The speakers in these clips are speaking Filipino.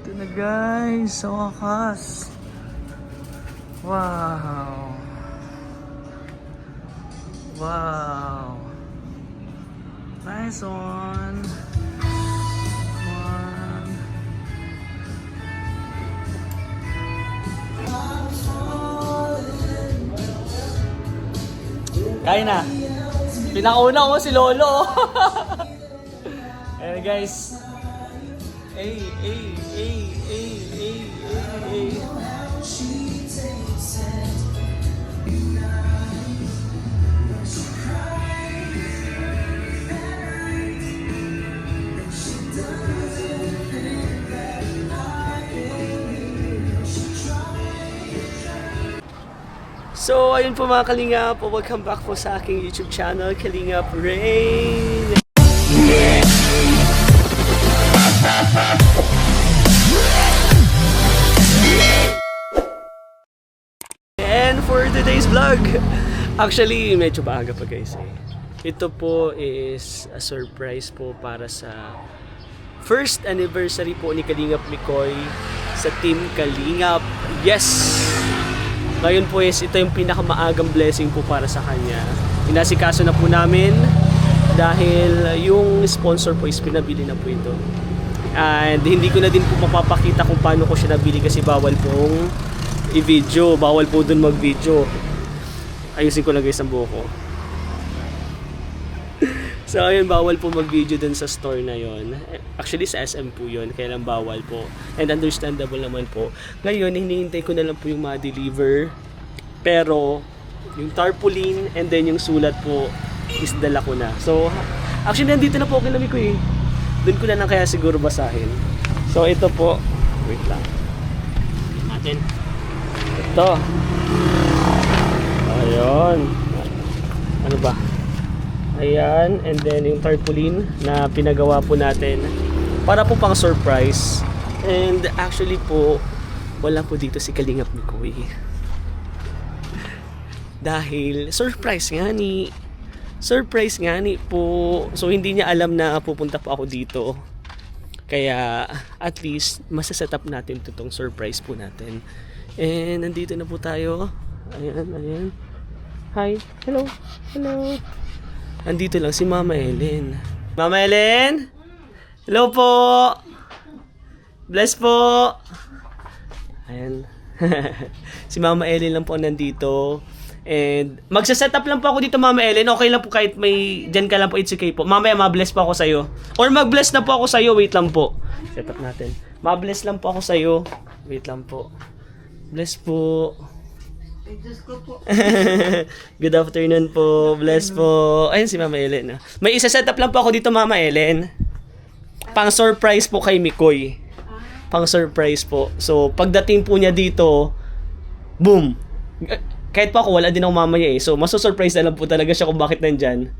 Ito na guys, sa wakas. Wow. Wow. Nice one. One. Kaya na. Pinakauna ko si Lolo. Ayan guys. Ay. So, ayun po mga Kalingap, welcome back po sa aking YouTube channel, Kalingap Rain. And for today's vlog, actually medyo maaga pa guys eh. Ito po is a surprise po para sa first anniversary po ni Kalingap Mikoy sa Team Kalingap. Yes! Ngayon po is ito yung pinakamaagang blessing po para sa kanya. Inasikaso na po namin dahil yung sponsor po is pinabili na po ito. And hindi ko na din po mapapakita kung paano ko siya nabili kasi bawal pong i-video. Bawal po dun mag-video. Ayusin ko lang guys ang buhok ko. So ayun, bawal po mag-video dun sa store na yon. Actually sa SM po yun, kaya lang bawal po. And understandable naman po. Ngayon, hinihintay ko na lang po yung ma-deliver. Pero, yung tarpaulin and then yung sulat po is dala ko na. So, actually nandito na po kinami ko eh. Dun ko na lang kaya siguro basahin. So ito po, wait lang. Natin. Ito. Ayun. Ano ba? Ayan, and then yung tarpaulin na pinagawa po natin para po pang surprise. And actually po, wala po dito si Kalingap Mikoy. Dahil surprise nga ni. Surprise nga ni po. So hindi niya alam na pupunta po ako dito. Kaya at least masaset up natin itong surprise po natin. And nandito na po tayo. Ayan. Hi. Hello. Andito lang si Mama Ellen. Mama Ellen? Hello po! Bless po! Ayan. Si Mama Ellen lang po nandito. And magsaset up lang po ako dito Mama Ellen. Okay lang po kahit may dyan ka lang po, it's okay po. Mamaya ma-bless po ako sa'yo. Or mag-bless na po ako sa'yo. Wait lang po. Set up natin. Ma-bless lang po ako sa'yo. Wait lang po. Bless po. Diyos ko po. Good afternoon po. Bless po. Ayun si Mama Ellen. May isa-set up lang po ako dito Mama Ellen. Pang surprise po kay Mikoy. Pang surprise po. So pagdating po niya dito, boom. Kahit pa ako wala din ako mamaya eh. So maso-surprise na lang po talaga siya kung bakit nandyan.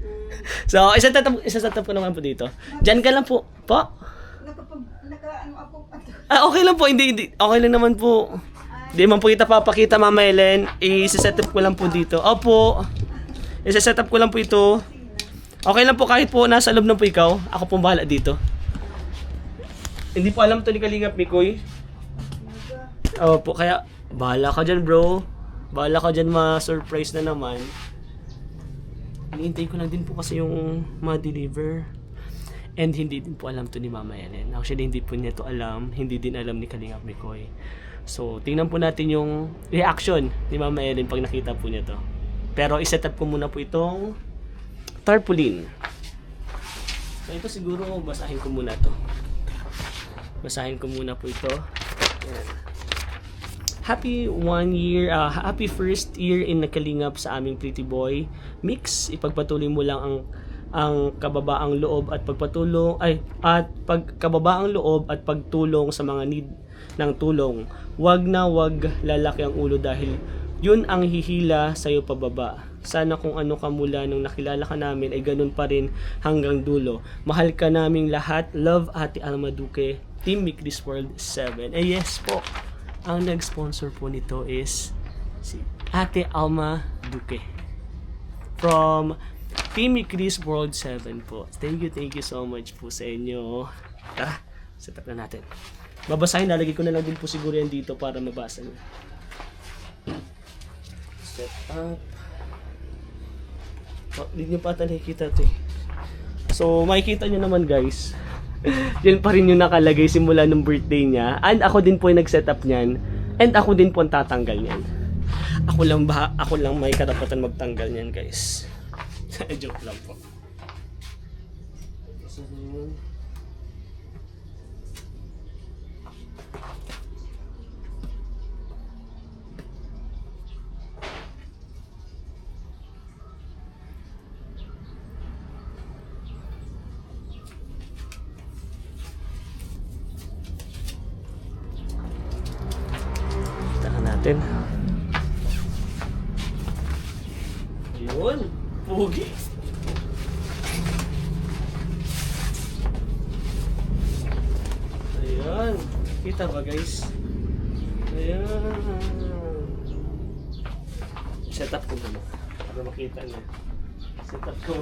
So isa-set up ko naman po dito. Diyan ka lang po. Po? Okay lang po. Hindi. Okay lang naman po. Di man po kita papakita Mama Ellen. I-set up ko lang po dito. Opo. I-set up ko lang po ito. Okay lang po kahit po nasa loob na po ikaw. Ako po bahala dito. Hindi po alam to ni Kalingap Mikoy. Opo, kaya bahala ka dyan bro. Bahala ka dyan ma-surprise na naman. Hinihintay ko lang din po kasi yung ma-deliver. And hindi din po alam to ni Mama Ellen. Actually hindi po niya to alam. Hindi din alam ni Kalingap Mikoy. So, tingnan po natin yung reaction ni Mama Ellen pag nakita po niya to. Pero, iset up ko muna po itong tarpaulin. So, ito siguro, basahin ko muna to. Basahin ko muna po ito. Ayan. Happy first year in Kalingap sa aming Pretty Boy Mix. Ipagpatuloy mo lang ang kababaang loob at pagkababaang loob at pagtulong sa mga need ng tulong. Wag lalaki ang ulo dahil yun ang hihila sa'yo pababa. Sana kung ano ka mula nung nakilala ka namin ay ganun pa rin hanggang dulo. Mahal ka naming lahat. Love, Ate Alma Duque, Team Mikris World 7. Yes po, ang nag-sponsor po nito is si Ate Alma Duque from Team Mikris World 7 po. Thank you so much po sa inyo. Tara, set up na natin. Babasahin, nalagay ko na lang din po siguro yan dito para mabasa niyo. Set up. Oh, hindi nyo pa ata nakikita ito eh. So, makikita nyo naman guys. Yan pa rin yung nakalagay simula ng birthday niya. And ako din po yung nag-set up niyan. And ako din po ang tatanggal niyan. Ako lang may karapatan magtanggal niyan guys. Joke lang po. So, natin. Ayun, pugi. Ayun, kita ba guys? Ayun. Set up ko muna para makita niyo. Set up ko.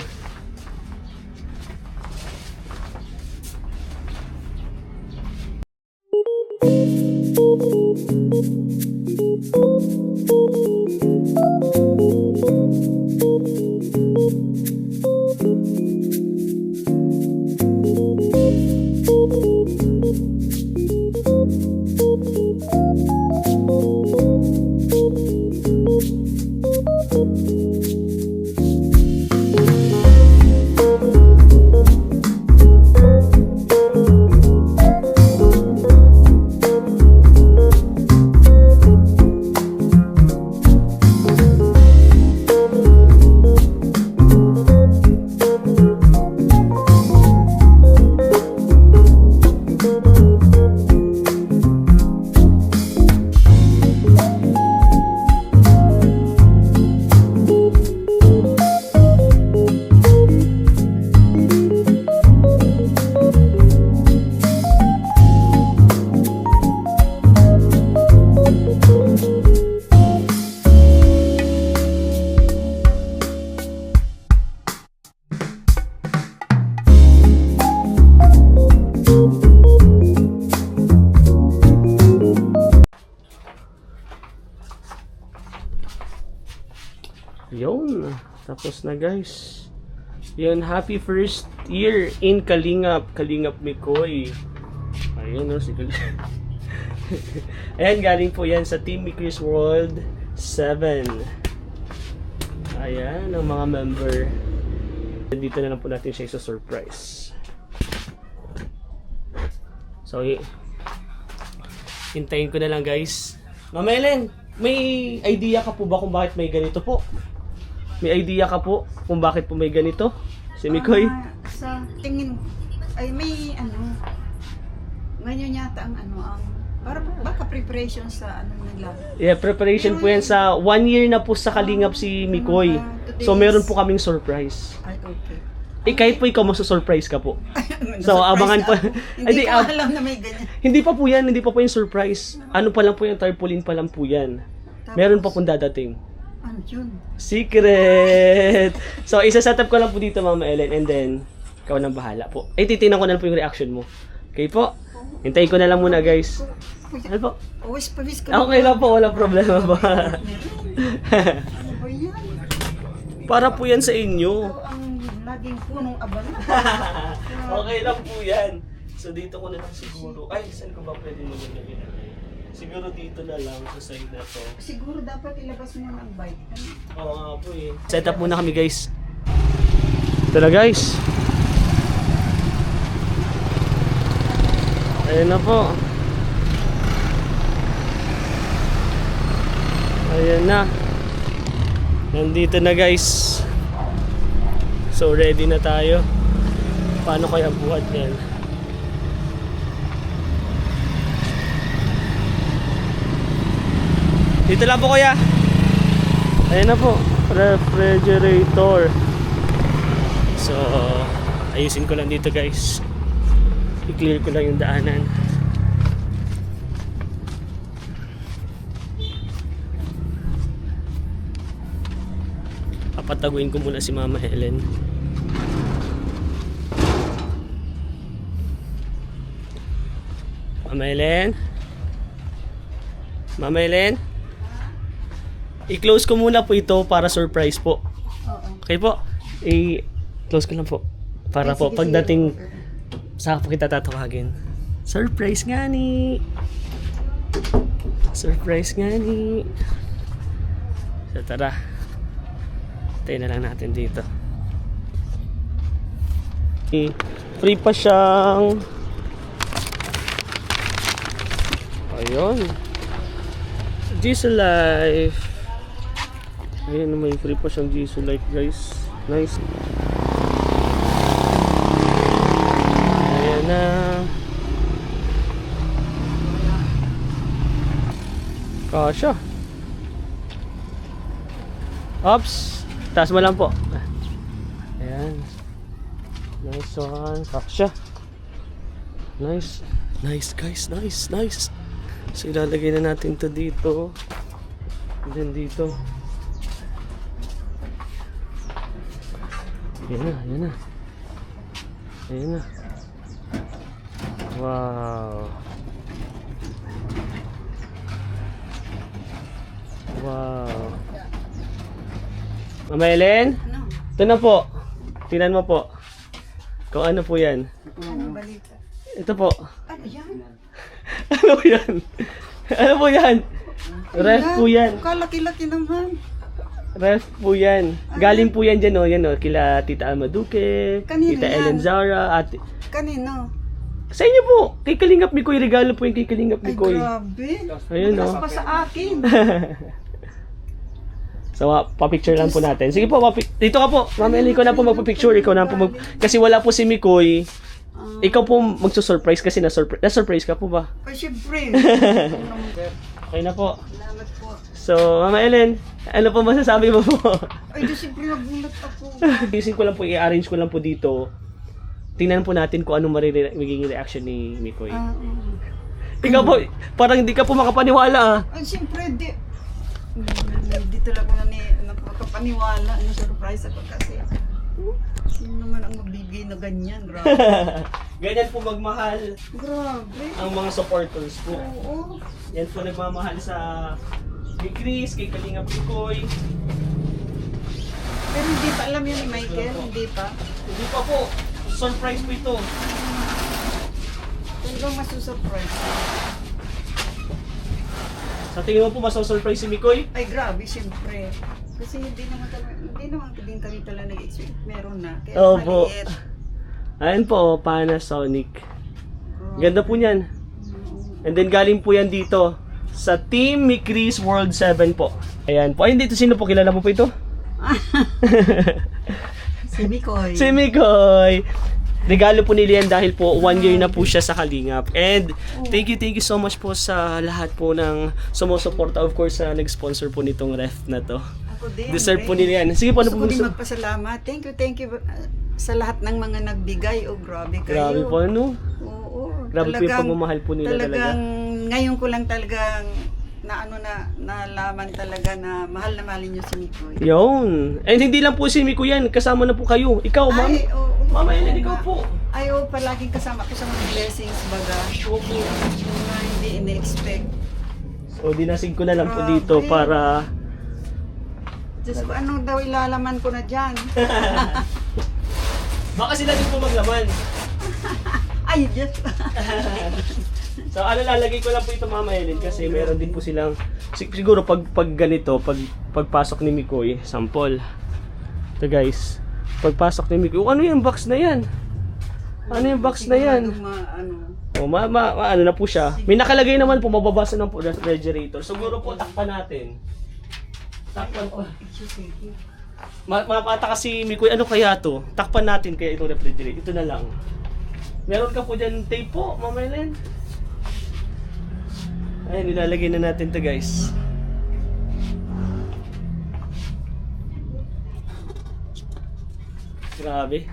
Yun, tapos na guys. Yun, happy first year in Kalingap Mikoy. Ayun no, si Kalingap. Ayan, galing po yan sa Team Mikoy's World 7. Ayan, ang mga member. Dito na lang po natin siya sa surprise. So, hintayin ko na lang guys. Ma'am Ellen, may idea ka po ba kung bakit may ganito po? May idea ka po kung bakit po may ganito? Si Mikoy? Sa tingin, ay may ano, ganyan yata ang para baka preparation sa nila. Yeah, preparation po yan sa 1 year na po sa Kalingap si Mikoy. So meron po kaming surprise. Ay, okay. Kahit po ikaw masu-surprise ka po. So abangan po. Hindi ka alam na may ganyan. Hindi pa po yan, hindi pa po yung surprise. Ano pa lang po yung tarpaulin pa lang po yan. Meron pa pong dadating. Ano yun? Secret! So, isa-set up ko lang po dito, Mama Ellen, and then, ikaw nang bahala po. Titignan ko na lang po yung reaction mo. Okay po? Hintayin ko na lang muna, guys. Ano po? Pawis ko. Okay lang po, walang problema po. Ano ba yan? Para po yan sa inyo. Ito ang laging punong abala. Okay lang po yan. So, dito ko na lang siguro. Ay, saan ko ba pwede maglagay? Siguro dito na lang sa side na to. Siguro dapat ilabas mo ng bike. Oo nga po eh. Set up muna kami guys. Ito na guys. Ayan na po. Ayan na. Nandito na guys. So ready na tayo. Paano kaya buhat yan? Dito lang po kuya. Ayan na po, refrigerator. So, ayusin ko lang dito guys. I-clear ko lang yung daanan. Papataguin ko muna si Mama Helen. Mama Ellen? Mama Ellen? I-close ko muna po ito para surprise po. Oo. Okay po? I-close ko lang po. Para Ay, po sige, pagdating sige. saka po kita tatawagin. Surprise nga ni. Surprise nga ni. So tara. Tayo na lang natin dito. Free pa siyang ayun. Diesel Life. Ayun, may free pa siyang Diesel Life, guys. Nice. Ayan na. Kasha. Ops. Taas mo lang po. Ayan. Nice one. Kasha. Nice. Nice, guys. Nice, nice. So, ilalagay na natin to dito. And then dito. Ayan na, ayan na. Ayan na. Wow. Wow. Mama Ellen? Ano? Ito na po. Tingnan mo po. Kung ano po yan. Ano balita? Ito po. Ano yan? Ano po yan? Ano po yan? Ref po yan. Kalaki-laki naman. Ref po yan. Galing po yan dyan, yan kila Tita Alma Duque, Kanino Tita yan? Ellen Zara, at Kanino? sa inyo po. Kay Kalingap Mikoy, regalo po yung kay Kalingap Ay, Mikoy. grabe. Ayun, Bukas no? pa sa akin. So, pa-picture lang po natin. Sige po, dito ka po. Mama Ellen, ikaw na po magpa-picture. Ikaw na po kasi wala po si Mikoy. Ikaw po magsusurprise kasi na-surprise ka po ba? Ay, syempre. Okay na po. Salamat po. So, Mama Ellen, ano po masasabi mo po? Ay, di syempre nagulat ako. Gising ko lang po, i-arrange ko lang po dito. Tingnan po natin kung anong magiging reaction ni Mikoy. Ikaw po, parang hindi ka po makapaniwala ah. Ay, syempre, di talaga nakakapaniwala. Na-surprise ako kasi. Sino naman ang magbigay na ganyan? Grabe. Ganyan po magmahal Grabe. ang mga supporters po. Oo. Yan po nagmamahal sa kay Chris, kay Kalingap Mikoy. Pero hindi pa alam yun ni Michael, hindi pa. Hindi pa po. Surprise po ito. Talagang masusurprise. Sa tingin mo po masasurprise si Mikoy? Ay, grabe, siyempre. Kasi hindi naman din kami talaga nag-expect. Meron na. Kaya Opo. maliit. Ayan po, Panasonic. Ganda po niyan. And then galing po yan dito sa Team Mikris World 7 po. Ayan po. Ay, dito sino po? Kilala mo po ito? Si Mikoy. Si Mikoy. Regalo po nila yan dahil po 1 year na po siya sa Kalingap. And thank you so much po sa lahat po ng sumusuporta. Of course, sa nag-sponsor po nitong ref na to. Ako din. Deserve po nila yan. Sige po, ano po Gusto ko din gusto? magpasalamat. Thank you sa lahat ng mga nagbigay. Oh, grabe kayo. Grabe po, ano? Oo. Grabe po yung pagmamahal po nila talaga. Talagang, ngayon ko lang talagang nalaman talaga na mahalin niyo si Mikoy. Yun. And hindi lang po si Miko yan. Kasama na po kayo. Ikaw, ma'am. Ay, oo. Mama Ellen, Oo ikaw nga. po. Ay, oo, palaging kasama ko sa mga blessings baga. Opo. Yung mga hindi in-expect. So, dinasig ko na lang po Grabe. dito para... Diyos ko, ano daw ilalaman ko na dyan? Baka sila din po maglaman. Ay, Diyos. So, lalagay ko lang po ito, Mama Ellen, kasi meron din po silang... Siguro, pag ganito, pagpasok ni Mikoy, sample. Ito, guys. Pagpasok ni Mikoy, ano yung box na yan? Ano yung box na yan? O, ano na po siya. May nakalagay naman po, mababasa ng po refrigerator. Siguro po, takpan natin. Takpan po. Mapata kasi Mikoy, ano kaya to? Takpan natin kaya itong refrigerator. Ito na lang. Meron ka po dyan tape po, Mama Ellen. Ayun, nilalagay na natin to, guys. Grabe.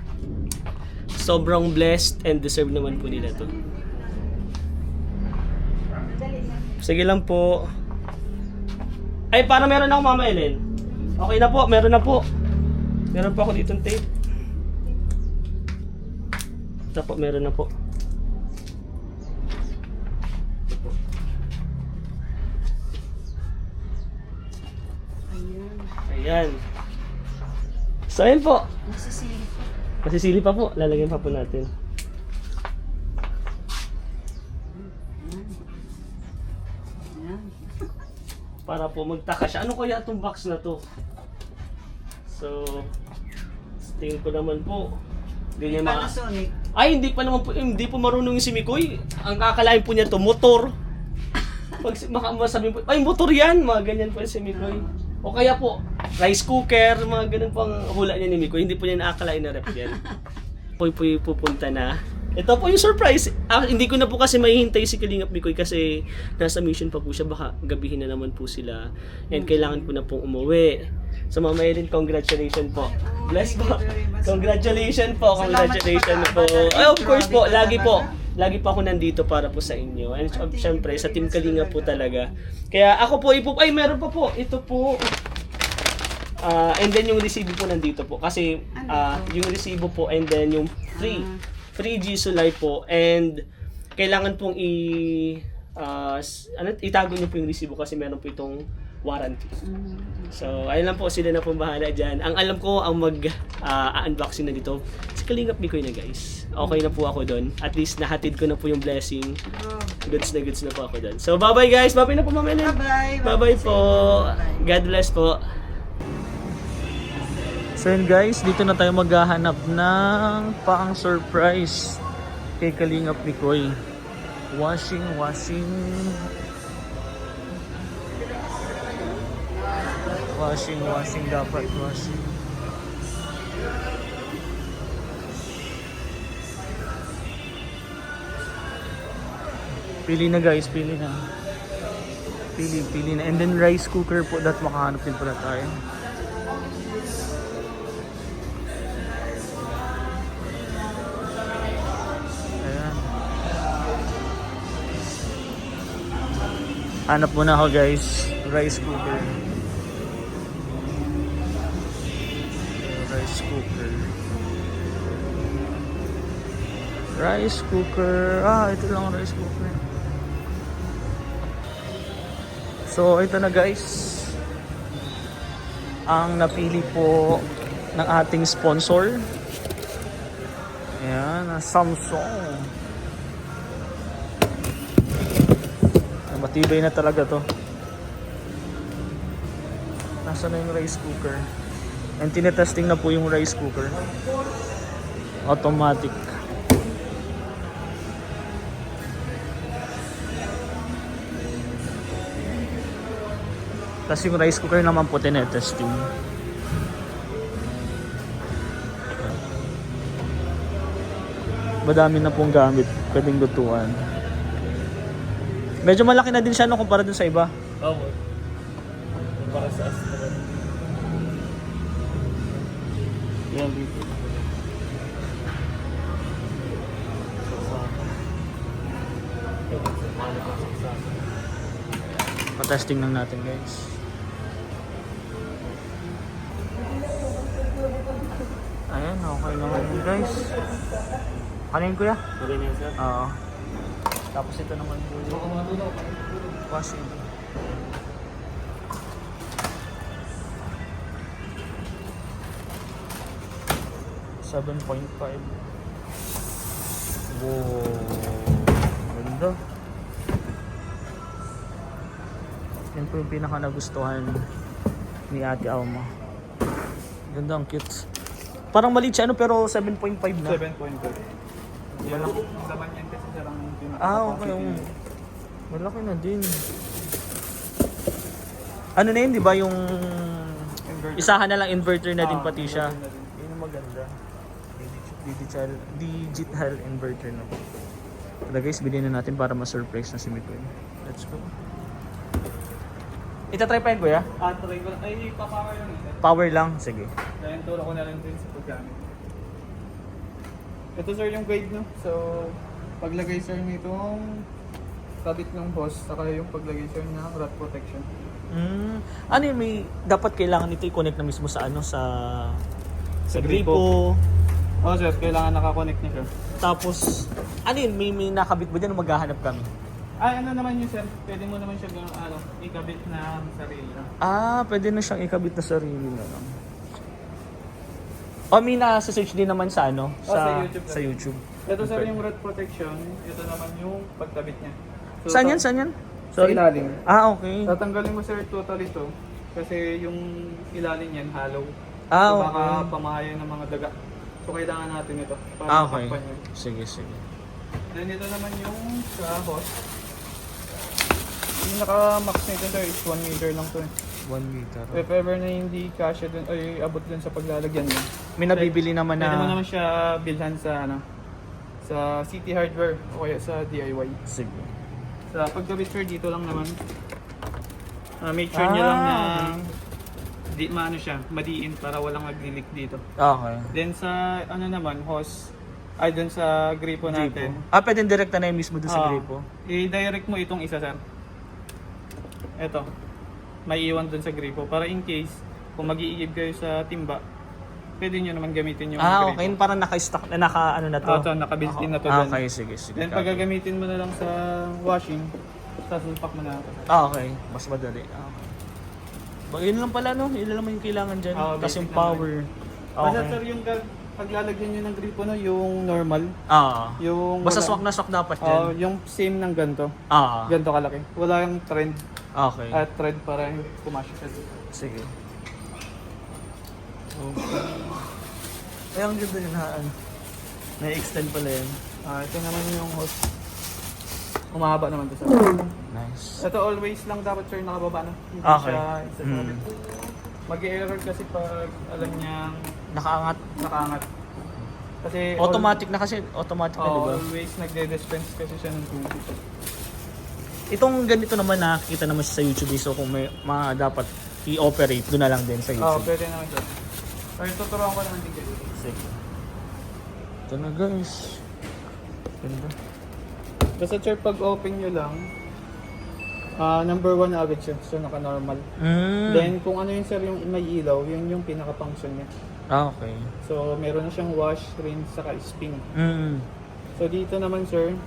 Sobrang blessed and deserve naman po nila to. Sige lang po. Ay, para meron ako, Mama Ellen. Okay na po, meron na po. Meron po ako ditong tape. Ito po, meron na po. Ayan. So, ayan po. Nasisilip pa. Masisili pa po. Lalagyan pa po natin. Ayan. Para po magtaka siya. Ano kaya itong box na to? So, tingin ko naman po. Hindi niya Panasonic. Ay, hindi pa naman po, hindi po marunong yung si Mikoy. Ang kakalain po niya to, motor. Pag masabi po, ay motor yan, mga ganyan po si Mikoy. O kaya po, rice cooker, mga ganun po ang hula niya ni Mikoy. Hindi po niya nakakalain na rep yan. Po pupunta na. Ito po yung surprise. Hindi ko na po kasi mahihintay si Kalingap Mikoy kasi nasa mission pa po siya. Baka gabihin na naman po sila. And kailangan po na pong umuwi. So Mama Erin, congratulations po. Bless po. Congratulations po. Congratulations po. Ay, of course po. Lagi po. Lagi pa ako nandito para po sa inyo. And syempre, sa Team Kalinga po talaga. Kaya ako po, ay meron pa po. Ito po. And then yung resibo po nandito po. Kasi yung resibo po and then yung free G-Sulay po. And kailangan pong itago niyo po yung resibo kasi meron po itong warranty. So, ayun lang po, sila na po bahala dyan. Ang alam ko, ang mag-unboxing na dito, si Kalingap Mikoy na guys. Okay na po ako doon. At least nahatid ko na po yung blessing. Goods na po ako doon. So, bye-bye guys. Bye-bye na po, Mama Ellen. Bye-bye. Bye-bye po. God bless po. So yun guys, dito na tayo maghahanap ng pang-surprise kay Kalingap Mikoy. Washing. Washing dapat washing. Pili na guys, pili na. Pili na. And then rice cooker po, that makahanap din pala tayo. Ayan. Hanap muna ako guys, rice cooker. Rice cooker. Ito lang ang rice cooker. So, ito na guys. Ang napili po ng ating sponsor. Ayan, Samsung. Matibay na talaga to. Nasaan na yung rice cooker? And tinetesting na po yung rice cooker. Automatic. Tapos yung rice cooker naman po tinetesting. Madami na pong gamit. Pwedeng lutuan. Medyo malaki na din siya no kumpara dun sa iba. Oo. Para sa Astra. Yan dito. Pa-testing lang natin guys. Ayan, okay naman yun guys. Kanin kuya? Okay na yun sir? Oo. Tapos ito naman po yung washing. $7.5. Wow, ganda. Yan po yung pinaka nagustuhan ni Ate Alma. Ganda, ang cute. Parang maliit siya pero 7.5 na. 7.5. Malaki naman yan kasi sarang Okay. Malaki na din. Ano na yun, di ba yung inverter. isahan na lang inverter na din pati siya. Inverter na din. Yun ang maganda. Digital inverter na po. Kaya guys, bilhin na natin para ma-surprise na si Mikoy. Let's go. Itatry pa yun kuya? Try ko. Ay, pa-power lang ito. Power lang? Sige. Kaya turo ko na rin din sa paggamit. Ito sir yung guide no. So, paglagay sir nitong kabit ng hose, saka yung paglagay sir ng rat protection. Ano yun, may dapat kailangan ito i-connect na mismo sa sa gripo. Oo sir, kailangan nakakonect niya sir. Tapos, ano yun, may nakabit ba dyan o maghahanap kami? ano naman yun sir, pwede mo naman siya ikabit na sarili lang. Pwede na siyang ikabit na sarili na lang. O, may nasa-search din naman sa ano? Sa YouTube. Sa YouTube. Ito sir yung rod protection, ito naman yung pagkabit niya. So, Saan yan? Saan yan? Sa ilalim. Okay. Tatanggalin mo sir total ito kasi yung ilalim niyan hollow. So Okay. baka pamahayan ng mga daga. So kailangan natin ito para Okay. matakpan yun. Sige, sige. Then ito naman yung sa hose. Yung naka-max nito sir is 1 meter lang to. 1 meter. If ever na hindi kasya dun, ay abot dun sa paglalagyan mo. May nabibili naman Pwede mo na... naman siya bilhan sa sa City Hardware o kaya sa DIY. Sige. Sa pagkabit sir dito lang naman. Make sure nyo lang na di maano siya, madiin para walang mag-leak dito. Okay. Then sa naman, hose, ay dun sa gripo natin. Pwede direkta na yung mismo doon sa gripo? I-direct mo itong isa sir. Ito. May iwan dun sa gripo para in case kung mag-iigib kayo sa timba, pwede nyo naman gamitin yung gripo. Okay. Parang naka-stock na ano na to? Ito, naka-built-in na to dyan. Okay, sige, sige. Then pag gagamitin mo na lang sa washing, sasulpak mo na. Okay. Mas madali. Okay. Yun lang pala, no? Yun lang yung kailangan dyan. Tapos yung basic power. Basta Okay. sir, yung paglalagyan nyo ng gripo no, yung normal. Yung Basta wala- swak na swak dapat dyan. yung same ng ganito. Ah. Ganito kalaki. Wala yung trend Okay. at thread para yung pumasok siya. Sige. Okay. Ay, ang ganda yun ha. Na-extend pala yun. Ito naman yung hose. Umahaba naman to sir. Nice. Ito always lang dapat sir nakababa na. Hindi Okay. siya isasabit. Mag-error kasi pag alam niyang Nakaangat. nakaangat. Kasi Automatic na kasi. Automatic na, di ba? always nagde-dispense kasi siya ng tubig. Itong ganito naman nakikita naman siya sa YouTube. So kung may mga dapat i-operate, doon na lang din sa Oo, YouTube. pwede naman sir. Or tuturuan ko naman din kayo. Sige. Ito na guys. Ganda. Basta sir, pag open nyo lang, number 1 agad siya. So naka-normal. Then kung ano yun sir yung may ilaw, yun yung pinaka-function niya. Okay. So meron na siyang wash, rinse, saka spin. So dito naman sir,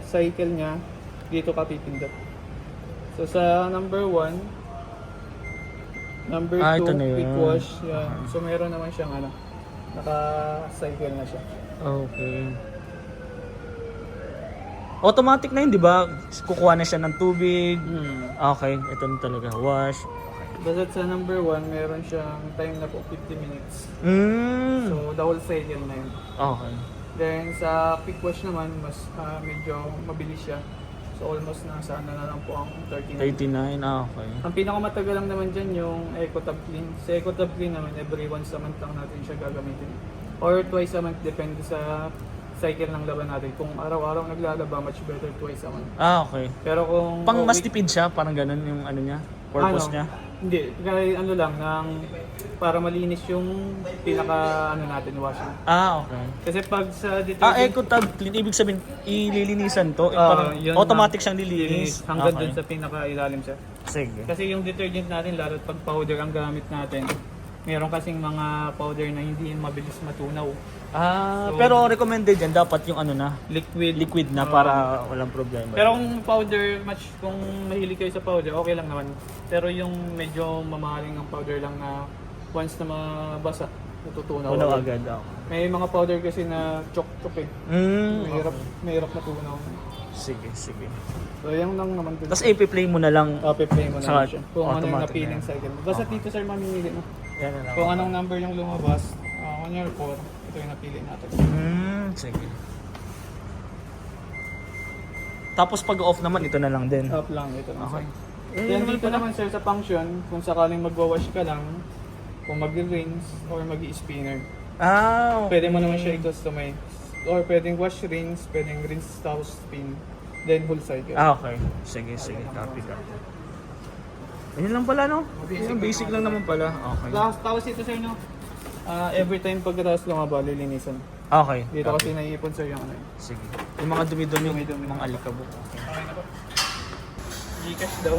cycle niya, dito ka pipindot. So sa number 1, number 2, ito na yun. quick wash. Yan. So meron naman siyang naka-cycle na siya. Okay. Automatic na yun, di ba? Kukuha na siya ng tubig. Okay, ito na talaga. Wash. Basta sa number 1, meron siyang time na po 50 minutes. So the whole cycle na yun. Okay. Then sa quick wash naman, mas medyo mabilis siya. So almost nasa na lang po ang 39. 39, okay. Ang pinakamatagal lang naman dyan yung EcoTab Clean. Sa EcoTab Clean naman, every once a month lang natin siya gagamitin. Or twice a month, depende sa cycle ng laban natin. Kung araw-araw naglalaba, much better twice a month. Okay. Pero kung... Pang mas tipid siya, parang ganun yung ano niya, purpose niya. Hindi, kaya lang, para malinis yung natin, washing. Okay. Kasi pag sa detergent... EcoTab Clean, ibig sabihin, ililinisan to? Parang yun automatic na- siyang lilinis? Hanggang Okay. dun sa pinaka-ilalim siya. Sige. Kasi yung detergent natin, lalo pag powder ang gamit natin, meron kasing mga powder na hindi mabilis matunaw. So, pero recommended yan, dapat yung liquid na Oo. para walang problema. Pero kung powder match, kung mahilig kayo sa powder, okay lang naman. Pero yung medyo mamahaling ng powder lang na once na mabasa, natutunaw. Tunaw agad ako. May mga powder kasi na chok-chok eh. Mahirap matunaw. Sige, sige. So yan lang naman din. Tapos i-play mo na lang. Play mo na Saka lang siya. Kung ano yung automatic napiling na yan. cycle. Basta dito sir mamimili mo. Yan na lang. Kung anong number yung lumabas, kunyari 4, ito yung napili natin. Sige. Tapos pag off naman, ito na lang din. Up lang, ito na. Okay. Then dito naman sir sa function, kung sakaling magwawash ka lang, kung mag-rinse or mag-spinner. Okay. Pwede mo naman siya i-customize. Or pwedeng wash, rinse, pwedeng rinse, tapos spin. Then whole cycle. Okay. Sige, sige. Copy. Ayun lang pala, no? Basic lang naman pala. Okay. Tapos ito sir, no? Every time pagkatapos lumaba, lilinisan. Okay. Dito Copy. kasi naiipon sir yung ano yun. Sige. Yung mga dumi-dumi, Dumi-dumi. mga alikabok. Okay. Okay na po. Gcash daw.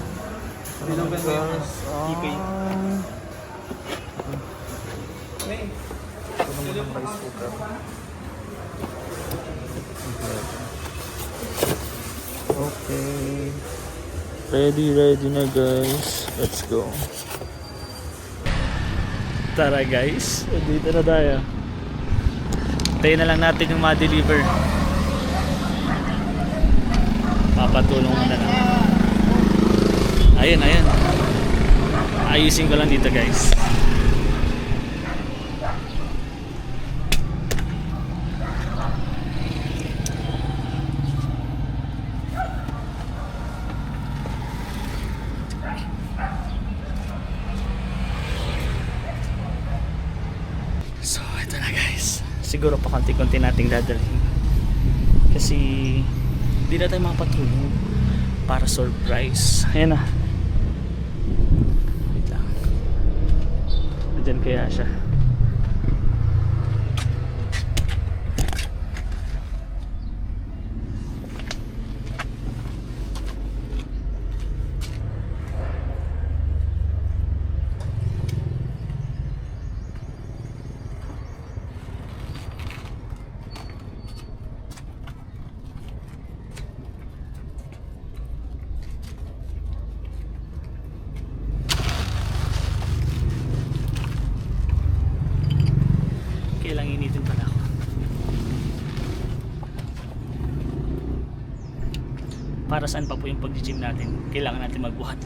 Yun ang ganda yung ePay. May. Ito naman ang rice cooker. Okay. Ready na guys. Let's go. Tara guys. Dito na tayo. Tayo na lang natin yung ma-deliver. Papatulong na lang. Ayun. Ayusin ko lang dito guys. So, ito na guys. Siguro pa konti-konti nating dadalhin. Kasi hindi na tayo makapatulong para surprise. Ayan na. Wait lang. Nandyan kaya siya. Kailang initin pala ako. Para saan pa po yung pag-gym natin? Kailangan natin magbuhat.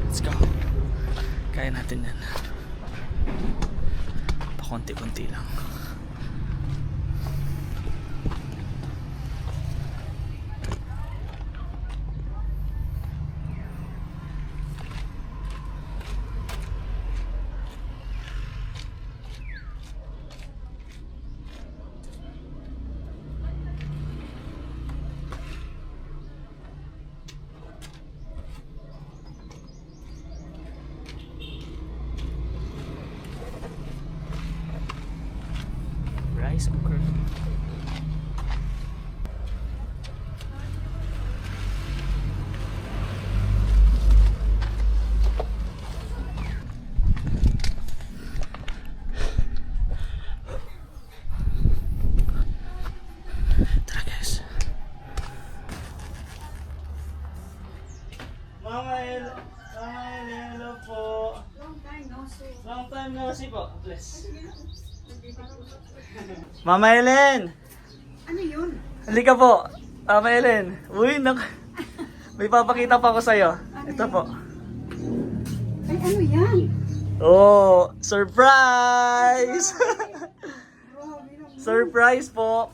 Let's go. Kaya natin yan. Pakonti-konti lang. Rice cooker. Tara guys. Mama El, hello po. Long time no see. Long time no see po. Bless. Mama Helen! Ano yun? Halika po. Mama Helen. Uy, may papakita pa ako sa'yo. Ito po. Ay, ano yan? Oh, surprise! Grabe naman. Surprise po.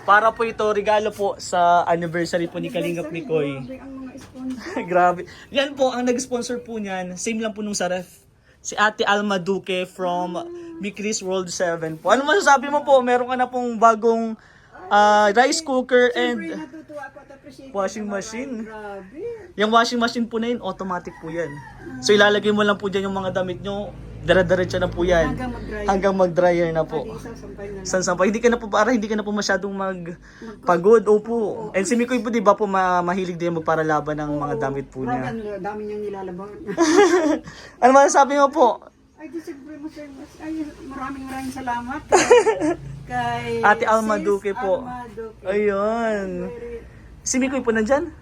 Para po ito, regalo po sa anniversary po ni Kalingap ni Koy. Grabe ang mga sponsor. Grabe. Yan po, ang nag-sponsor po niyan. Same lang po nung sa ref. Si Ate Alma Duque from Mikris World 7 po. Ano masasabi mo po? Meron ka na pong bagong rice cooker Siyempre, and natutuwa ako at appreciate washing ko naman. machine. Grabe. Yung washing machine po na yun, automatic po yan. So ilalagay mo lang po dyan yung mga damit nyo. Dire-diretso na po yan. Hanggang mag-dry. Hanggang mag-dryer na po. Pwede isasampay na lang. Sansang hindi ka na po para hindi ka na po masyadong magpagod. Opo. And si Mikoy po 'di ba po mahilig din magparalaban ng mga damit po Grabe, niya. ang dami niyang nilalaban. Ano masasabi mo po? Ay, siyempre mo sir. Ay, maraming salamat. Kay Ate Alma Sis Duque po. Alma Duque. Ayun. Si Mikoy po nandyan?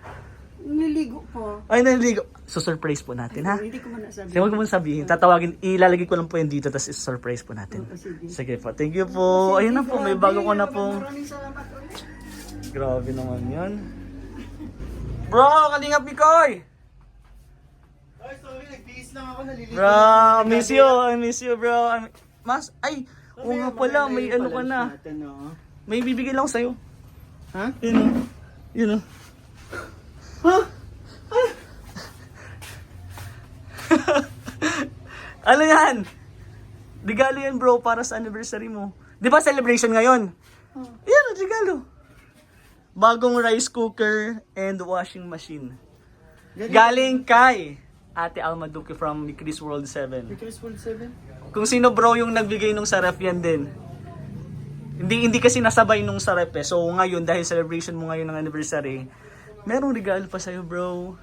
Niligo po. Ay, naligo. So surprise po natin ha. Hindi ko man nasabi. Sige, huwag mo sabihin. Tatawagin, ilalagay ko lang po yun dito, tapos surprise po natin. Sige. Sige po, thank you po. Ayun na po, may bago ko na po. Maraming salamat ulit. Grabe naman yan. Bro, Kalingap Mikoy! Ay, sorry, nag-tiis lang ako, nalilito. Bro, I miss you bro. Mas, ay, oo nga pala, may ano ka na. May bibigay lang ako sa'yo. Ha? Yun o. Yun o. Ha? Ano yan? Regalo yan bro, para sa anniversary mo. Di ba celebration ngayon? Yan, regalo. Bagong rice cooker and washing machine. Galing kay Ate Alma Duque from Mikris World 7. Mikris World 7? Kung sino bro yung nagbigay nung sa ref yan din. Hindi kasi nasabay nung sa rep eh. So ngayon, dahil celebration mo ngayon ng anniversary, merong regalo pa sa'yo, bro.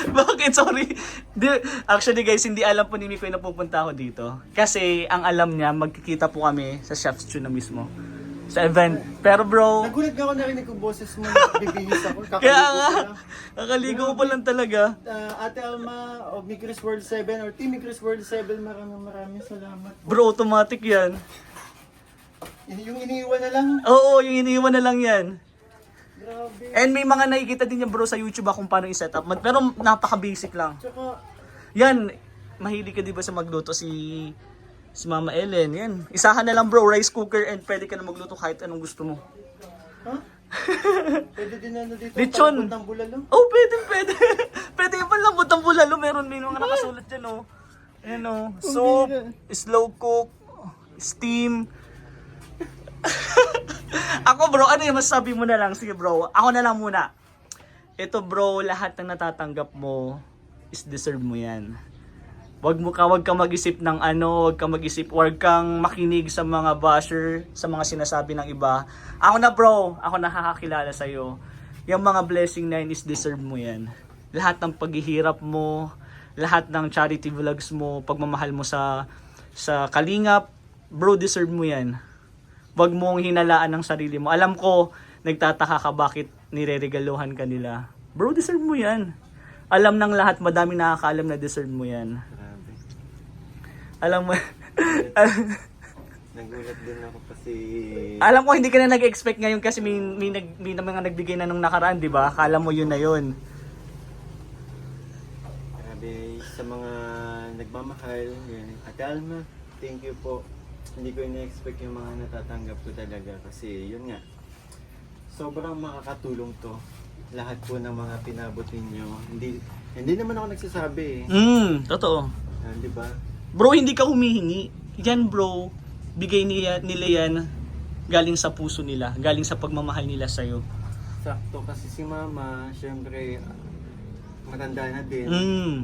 Bakit? Sorry. Actually guys, hindi alam po ni Mikoy na pupunta ako dito. Kasi ang alam niya, magkikita po kami sa Chef's Tune na mismo. Sa event. Pero bro, Nagulat nga ako narinig kong boses mo, bibihis ako. kaya nga, Kakaligo ko lang. nakaligo ko pa lang talaga. Ate Alma of Micris World 7 or Team Micris World 7, maraming salamat. Bro, automatic yan. Yung iniiwan na lang. Oo, yung iniwan na lang yan. Grabe. And may mga nakikita din yan bro sa YouTube kung paano i-set up. Pero napaka-basic lang. Tsaka, Yan, mahilig ka di ba sa magluto si Mama Ellen. Yan, isahan na lang bro, rice cooker and pwede ka na magluto kahit anong gusto mo. ha? Pwede din na dito Lechon. ng bulalo. Oh, pwede. Pwede yung panlambot ng bulalo. May mga nakasulat dyan oh. Ayan oh, soup, slow cook, steam. Ako bro, ano yung masasabi mo na lang? Sige bro, ako na lang muna. Ito bro, lahat ng natatanggap mo is deserve mo yan. Wag ka mag-isip ng wag kang makinig sa mga basher, sa mga sinasabi ng iba. Ako na bro, ako nakakakilala sa'yo. Yung mga blessing na yun is deserve mo yan. Lahat ng paghihirap mo, lahat ng charity vlogs mo, pagmamahal mo sa kalingap, bro, deserve mo yan. Wag mong hinalaan ng sarili mo. Alam ko, nagtataka ka bakit nireregaluhan ka nila. Bro, deserve mo yan. Alam ng lahat, madami nakakaalam na deserve mo yan. Grabe. Alam mo, Nagulat din ako kasi... alam ko hindi ka na nag-expect ngayon kasi may mga nagbigay na nung nakaraan, di ba? Akala mo yun na yun. Grabe, sa mga nagmamahal, yan. Ate Alma, thank you po. Hindi ko ina-expect yung mga natatanggap ko talaga kasi yun nga. Sobrang makakatulong to. Lahat po ng mga pinabot ninyo. Hindi naman ako nagsasabi eh. Totoo. Di ba? Bro, hindi ka humihingi. Yan bro, bigay nila yan galing sa puso nila, galing sa pagmamahal nila sa'yo. Sakto kasi si mama, syempre, matanda na din.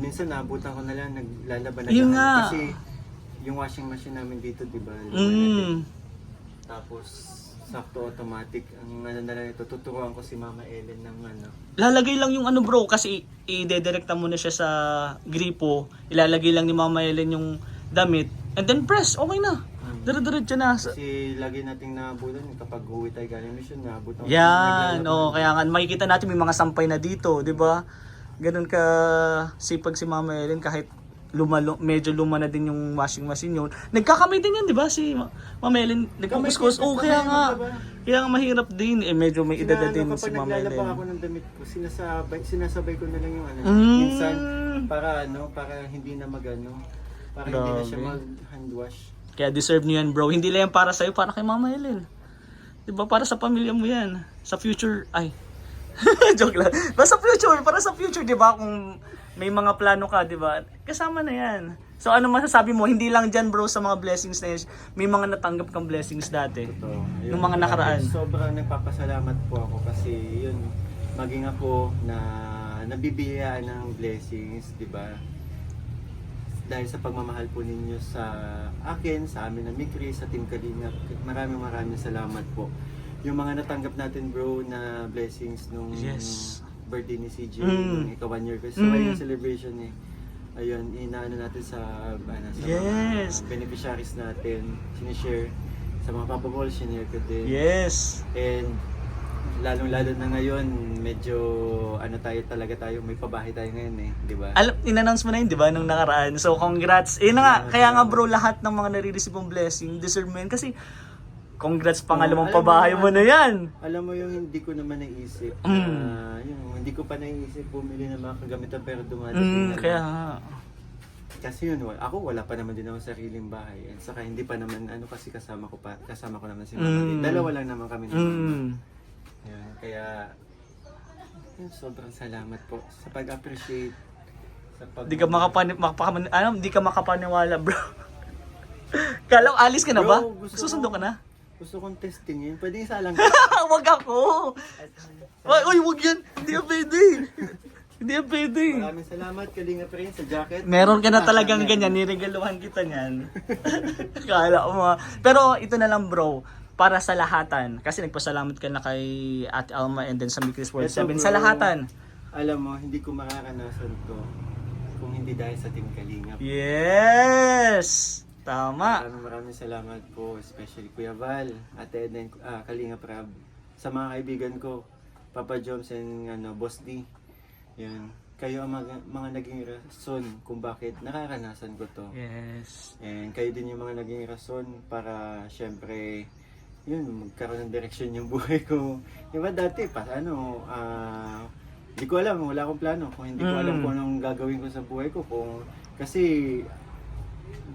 Minsan naabutan ko na lang, naglalaban na Yun lahat. nga. Kasi yung washing machine namin dito, di ba? luma na din. Tapos, sakto automatic. Ang ano na lang ito, tuturuan ko si Mama Ellen ng ano. Lalagay lang yung bro, kasi i-dedirecta mo na siya sa gripo, ilalagay lang ni Mama Ellen yung damit, and then press, okay na. Dire-diretso na. Kasi lagi nating naabutan kapag uwi tayo galing mission, naabutan ko. Yan, kaya nga makikita natin may mga sampay na dito, 'di ba? Ganun ka sipag si Mama Ellen kahit medyo luma na din yung washing machine yun. Nagkakamay din yan, 'di ba? Si Mama Ellen nagkukuskus. Oh, kaya nga mahirap din medyo may edad na din si Mama Kapag naglalaba Ellen. ako ng damit ko, sinasabay ko na lang yung ano. Minsan para hindi na para hindi na siya mag-hand wash. Kaya deserve niyo yan, bro. Hindi lang yan para sa'yo, para kay Mama Ellen. Diba? Para sa pamilya mo yan. Sa future, ay. Joke lang. Basta future, para sa future, diba? Kung may mga plano ka, diba? Kasama na yan. So ano masasabi mo? Hindi lang dyan, bro, sa mga blessings na yun. May mga natanggap kang blessings dati. Yung mga nakaraan. Sobrang nagpapasalamat po ako kasi yun, maging ako na nabibiyayaan ng blessings, diba? Dahil sa pagmamahal po ninyo sa akin, sa amin na Mikri, sa Team Kalingap, maraming salamat po. Yung mga natanggap natin bro na blessings nung birthday ni CJ, nung ika-1 year kasi yung celebration eh. Ayun, inaano natin sa mga beneficiaries natin, sinishare sa mga papabol, sinare ko din. Yes! And lalong-lalo na ngayon, medyo tayo, may pabahay tayo ngayon eh, di ba? In-announce mo na yun, di ba, nung nakaraan. So, congrats. Na nga, kaya nga bro, lahat ng mga nare-receive mong blessing, deserve mo yan. Kasi, congrats, pangalawang pabahay mo na yan. Alam mo yung hindi ko naman naisip, hindi ko pa naisip bumili ng mga kagamitan pero dumadating na Kaya lang. nga. Kasi yun, ako wala pa naman din ako sariling bahay. And saka hindi pa naman, kasi kasama ko naman si Mama. Dalawa lang naman kami ni Mama. Yan, kaya sobrang salamat po sa pag-appreciate Di ka di ka makapaniwala, bro. Kala alis ka na ba? Bro, Susundo ka na? Gusto kong testingin. Pwede isa lang. Wag ako. Uy, wag yan. Hindi ka pwede. Hindi yan pwede. Maraming salamat Kalinga Prince sa jacket. Meron ka na talagang ganyan, niregaluhan kita niyan. Kala mo. Pero ito na lang bro, para sa lahatan. Kasi nagpasalamat ka na kay Ate Alma and then sa Mikris World Ito, 7. bro, Sa lahatan. Alam mo, hindi ko makakanasan to kung hindi dahil sa Team Kalinga. Yes! Tama. Maraming salamat po, especially Kuya Val, Ate Edna, Kalinga Prab, sa mga kaibigan ko, Papa Joms and Boss D. Yan. Kayo ang mga naging rason kung bakit nakakanasan ko to. Yes. And kayo din yung mga naging rason para syempre yun, magkaroon ng direction yung buhay ko. Diba dati pa, hindi ko alam, wala akong plano. Kung hindi ko alam kung anong gagawin ko sa buhay ko. Kasi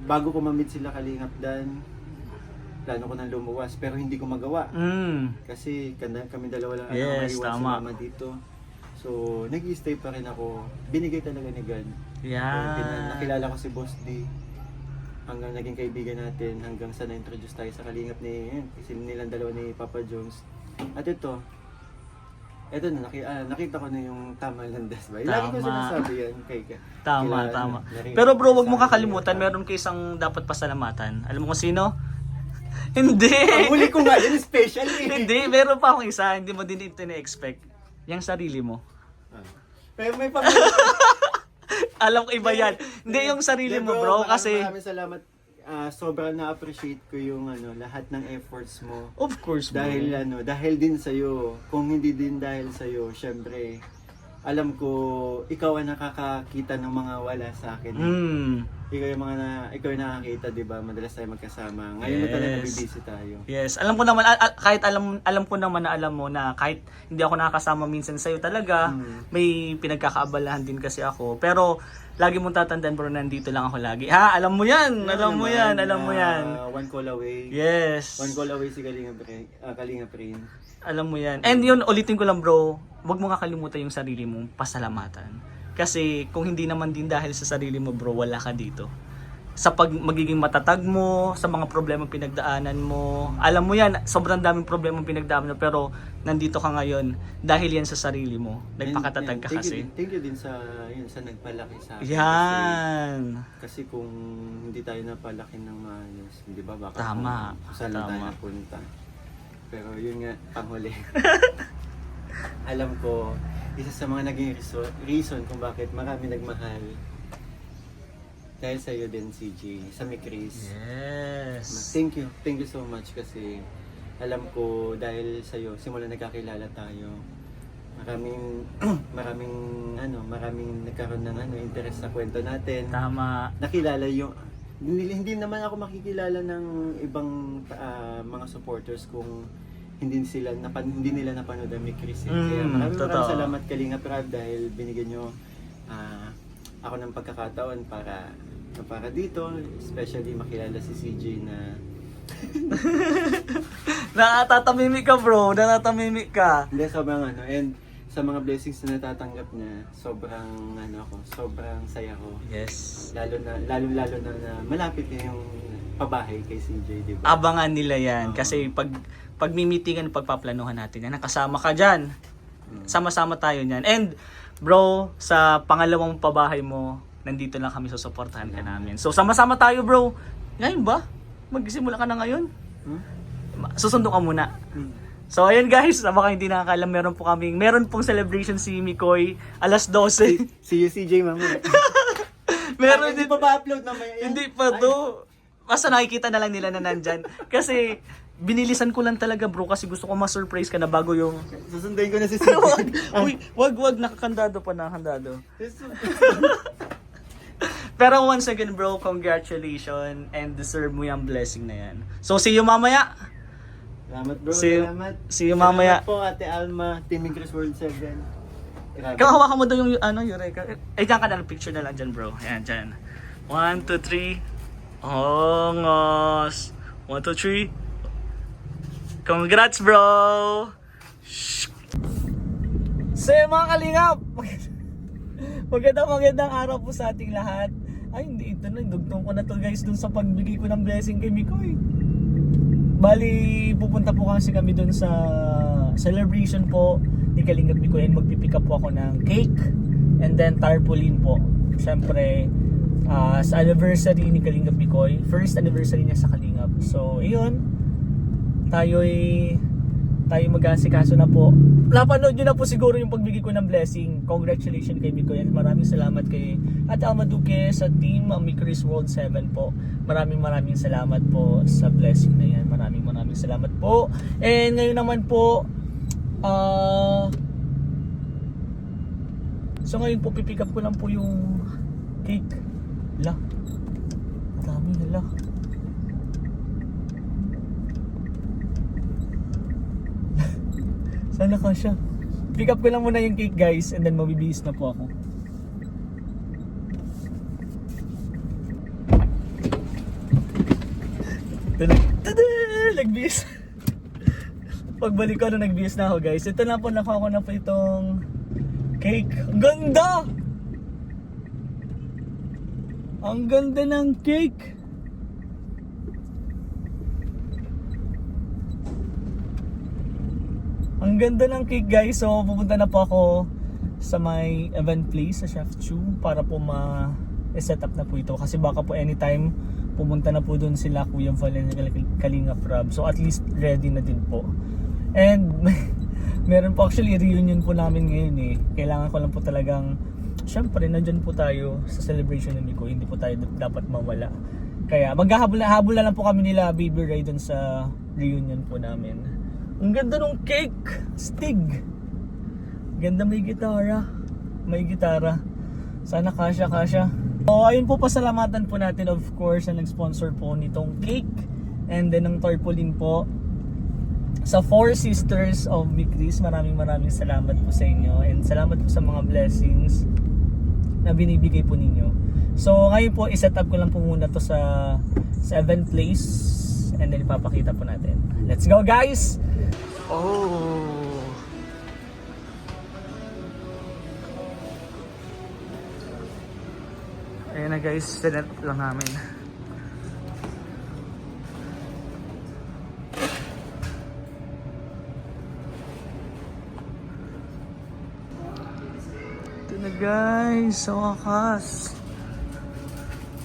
bago ko ma-meet sila Kalingap Dan, plano ko nang lumuwas pero hindi ko magawa. Kasi kami dalawa lang Yes, maiwan tama. si mama dito. So, nag-i-stay pa rin ako. Binigay talaga ni God. Yan. Nakilala ko si Boss D. Hanggang naging kaibigan natin. Hanggang sa na-introduce tayo sa Kalingap nilang dalawa ni Papa Jones. At ito na, nakita ko na yung tama landas ba? Lagi ko Tama. sinasabi yan kay Tama, kila- tama. narinig Pero bro, ko wag mo sa- kakalimutan, meron kayo isang dapat pasalamatan. Alam mo kung sino? Hindi! Ang huli ko nga, yun special eh. Hindi, meron pa akong isa, hindi mo din ito na-expect. Yung sarili mo. Pero may pamilya. Alam ko iba yan. Hindi yung sarili mo bro, kasi... Maraming salamat. Sobrang na-appreciate ko yung lahat ng efforts mo. Of course bro. Dahil din sa'yo. Kung hindi din dahil sa'yo, syempre, alam ko, ikaw ang nakakakita ng mga wala sa akin. Ikaw yung nakakita, di ba? Madalas tayo magkasama. Ngayon na talaga Yes. busy tayo. Yes, alam ko naman kahit alam ko naman na alam mo na kahit hindi ako nakakasama minsan sa iyo talaga, may pinagkakaabalahan din kasi ako. Pero lagi mong tatandaan bro, nandito lang ako lagi. Ha, alam mo 'yan. Alam mo 'yan. One call away. Yes. One call away si Kalinga Prin. Alam mo 'yan. And yun, ulitin ko lang bro, wag mo kakalimutan yung sarili mong pasalamatan. Kasi kung hindi naman din dahil sa sarili mo bro, wala ka dito. Sa magiging matatag mo, sa mga problema pinagdaanan mo. Alam mo yan, sobrang daming problema pinagdaanan mo, pero nandito ka ngayon dahil yan sa sarili mo. Nagpakatatag ka kasi. Thank you din sa nagpalaki sa akin. Yan. Kasi kung hindi tayo napalaki ng maayos, di ba? Baka Tama. kung saan na tayo Tama. napunta. Pero yun nga, panghuli. Alam ko, isa sa mga naging reason kung bakit marami nagmahal dahil sa iyo din, CJ, sa Mikris. Yes. Thank you so much kasi alam ko dahil sa iyo simula nagkakilala tayo. Maraming nagkaroon ng interest sa kwento natin. Tama. Nakilala yung hindi naman ako makikilala ng ibang mga supporters kung hindi nila napanood ang Mikris. Kaya maraming salamat Kalinga Prab dahil binigyan nyo ako ng pagkakataon para dito, especially makilala si CJ na Natatamimik ka bro, natatamimik ka. hindi, sobrang and sa mga blessings na natatanggap niya, sobrang saya ko. Yes. Lalo na malapit na yung pabahay kay CJ, di ba? Abangan nila yan kasi pag mimitingan, pagpaplanuhan natin yan, nakasama ka dyan. Sama-sama tayo niyan. And bro, sa pangalawang pabahay mo, nandito lang kami, susuportahan ka namin. So sama-sama tayo bro. Ngayon ba? Magsimula ka na ngayon? Susundo ka muna. So ayun guys, baka hindi nakakalam, meron pong celebration si Mikoy, alas 12. See you CJ mamaya. Meron Hindi din. pa ba-upload mamaya yan? Hindi pa to. Basta nakikita na lang nila na nandyan. Kasi binilisan ko lang talaga bro kasi gusto ko ma-surprise ka na bago yung... Susunduin ko na si CJ. Uy, wag, nakakandado pa, nakakandado. Pero once again bro, congratulations and deserve mo yung blessing na yan. So see you mamaya. Salamat bro, See you Salamat mamaya. po Ate Alma, Team Increase World 7. Grabe. Ikaw hawakan mo daw yung Eureka. Diyan ka na, picture na lang dyan bro. Ayan, dyan. 1, 2, 3. Ongos. 1, 2, 3. Congrats bro! So mga kalingap, magandang araw po sa ating lahat. Ay hindi, ito na, dugtong ko na to guys dun sa pagbigay ko ng blessing kay Mikoy. Bali, pupunta po kasi kami dun sa celebration po ni Kalingap Mikoy and magpipick up po ako ng cake And then tarpaulin po. Siyempre, sa anniversary ni Kalingap Bikoy. First anniversary niya sa Kalingap. So, ayun. Tayo mag-asikaso na po. Napanood nyo na po siguro yung pagbigay ko ng blessing. Congratulations kay Bikoy. And maraming salamat kay Ate Alma Duque sa team Micris World 7 po. Maraming salamat po sa blessing na yan. Maraming salamat po. And ngayon naman po, so ngayon po pipick up ko lang po yung cake. Hala. Dami hala. Sana kasya. Pick up ko lang muna yung cake guys and then mabibihis na po ako. Tada! Nagbihis. Pagbalik ko na nagbihis na ako guys. Ito na po, nakuha ko na po itong cake. Ang ganda! Ang ganda ng cake! Ang ganda ng cake guys. So pupunta na po ako sa my event place sa Chef Chu para po ma-set up na po ito. Kasi baka po anytime pumunta na po doon sila Kuya Val and Kalingap Rob. So at least ready na din po. And meron po actually reunion po namin ngayon eh. Kailangan ko lang po talagang, syempre nandyan po tayo sa celebration ni Miko. Hindi po tayo dapat mawala. Kaya maghahabol na lang po kami nila Baby Ray doon sa reunion po namin. Ang ganda ng cake! Stig! Ganda, may gitara. May gitara. Sana kasya. So ayun po, pasalamatan po natin of course ang nag-sponsor po nitong cake. And then ng tarpaulin po sa Four Sisters of Micris. Maraming salamat po sa inyo. And salamat po sa mga blessings na binibigay po ninyo. So ngayon po, iset up ko lang po muna to sa event place. And then ipapakita po natin. Let's go guys! Oh! Ayan na guys, sinet up lang namin. Ito na guys, sa wakas.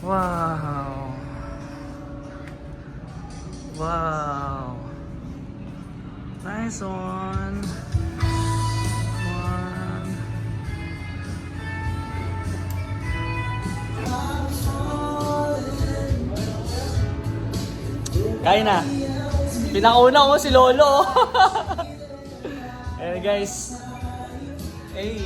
Wow! Wow! Nice one! Kaya na. Pinakauna ko si Lolo. Ayan guys. Ay.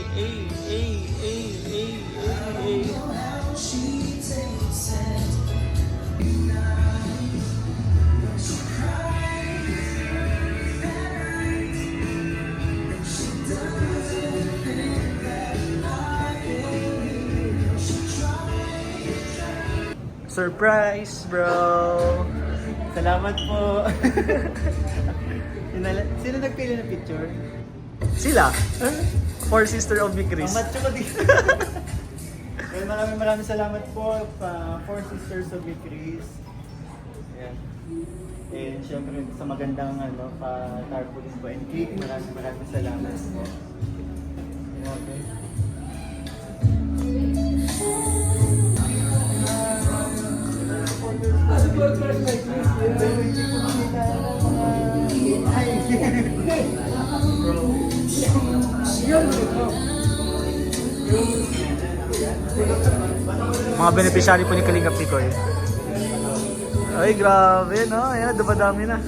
Surprise, bro! Salamat po. Sino nagpili ng picture? Sila? Four Sister of Micris. Ang matcho ko dito. Well, maraming salamat po Four Sisters of Micris. Ayan. And syempre sa magandang tarpaulin po and cake. Maraming salamat po. Okay. Mga beneficiary po ni Kalingap Bikoy. Ay, grabe, no? Ayan, dumadami na.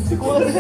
Mikoy!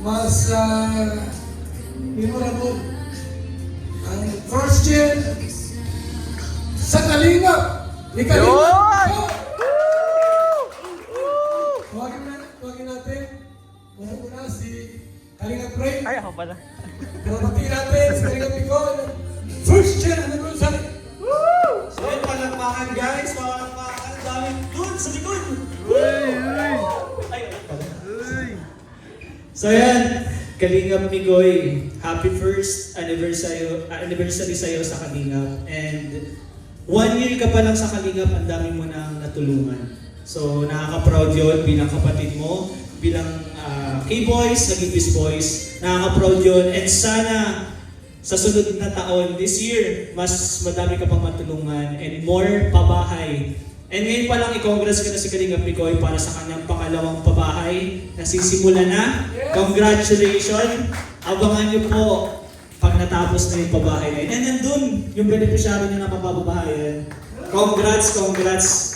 mas memorable. Ang first year sa Kalingap ni Kalingap. Tuwagin natin. Una si Kalingap Ray. Ay, ako pala. Tuwagin natin si Kalingap Nicole. First year anniversary. So yun, palakpakan guys, palakpakan. Daming dun sa likod. So yan, Kalingap Migoy, happy first anniversary sa'yo sa Kalingap. And 1 year ka pa lang sa Kalingap, ang dami mo nang natulungan. So nakaka-proud yun bilang kapatid mo, bilang K-Boys, naging Biz Boys. Nakaka-proud yun. And sana sa sunod na taon, this year, mas madami ka pang matulungan and more pabahay. And ngayon pa lang, i-congrats ka na si Kalingap Migoy para sa kanyang pangalawang pabahay na sisimula na. Congratulations! Abangan niyo po pag natapos na yung pabahay na yun. And nandun, yung beneficiary niya na mapapabahayan. Congrats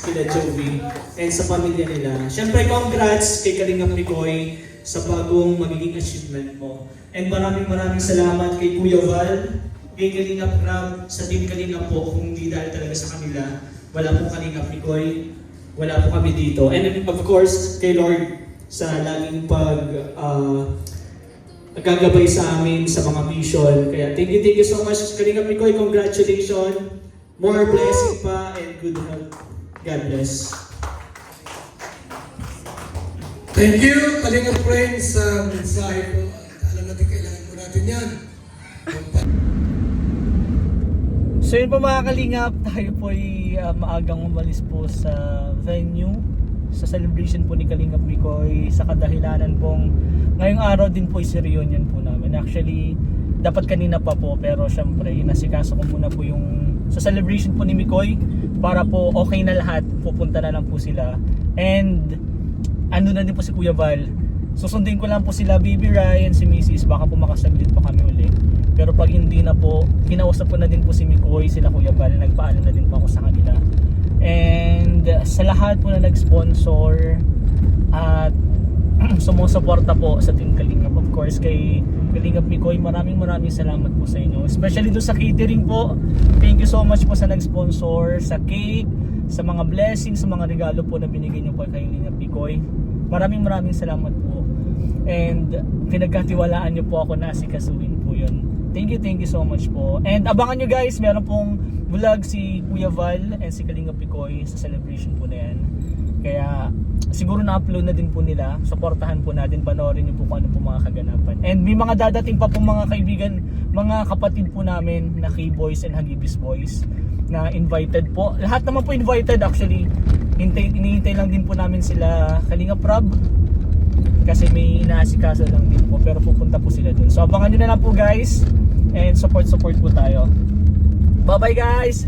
kila Jovi and sa pamilya nila. Siyempre, congrats kay Kalingap Migoy sa bagong magiging achievement mo. And maraming salamat kay Kuya Val, kay Kalingap Grab, sa Team Kalingap po, kung hindi dahil talaga sa kanila, wala pong Kalingap Migoy, wala po kami dito. And of course, kay Lord sa laging gagabay sa amin sa mga mission. Kaya thank you so much Kalingap Migoy, congratulations. More blessing pa and good health. God bless. Thank you, Kalingap Friends, sa mensahe po. Alam natin, kailangan po natin yan. So yun po mga Kalingap, tayo po ay maagang umalis po sa venue sa celebration po ni Kalingap Migoy sa kadahilanan pong ngayong araw din po is reunion po namin. Actually, dapat kanina pa po pero syempre inasikaso ko muna po yung sa celebration po ni Migoy para po okay na lahat, pupunta na lang po sila. And ano na din po si Kuya Val. Susundin ko lang po sila Baby Ryan, si Mrs. Baka po makasaglit pa kami ulit. Pero pag hindi na po, kinausap ko na din po si Migoy, sila Kuya Val, nagpaalam na din po ako sa kanila. And sa lahat po na nag-sponsor at sumusuporta po sa Team Kalingap, of course kay Kalingap Migoy, maraming salamat po sa inyo. Especially doon sa catering po. Thank you so much po sa nag-sponsor, sa cake, sa mga blessings, sa mga regalo po na binigay niyo po kay Kalingap Migoy. Maraming salamat po. And pinagkatiwalaan niyo po ako na asikasuhin po yun. Thank you so much po. And abangan nyo guys, meron pong vlog si Kuya Val and si Kalingap Migoy sa celebration po na yan. Kaya siguro na-upload na din po nila. Suportahan po natin, panoorin niyo po kung ano po mga kaganapan. And may mga dadating pa po mga kaibigan, mga kapatid po namin na K-Boys and Hagibis Boys na invited po. Lahat naman po invited actually. Hinihintay lang din po namin sila Kalingap Rob kasi may inaasikaso lang din po, pero pupunta po sila dun. So abangan nyo na lang po guys and support po tayo. Bye bye guys!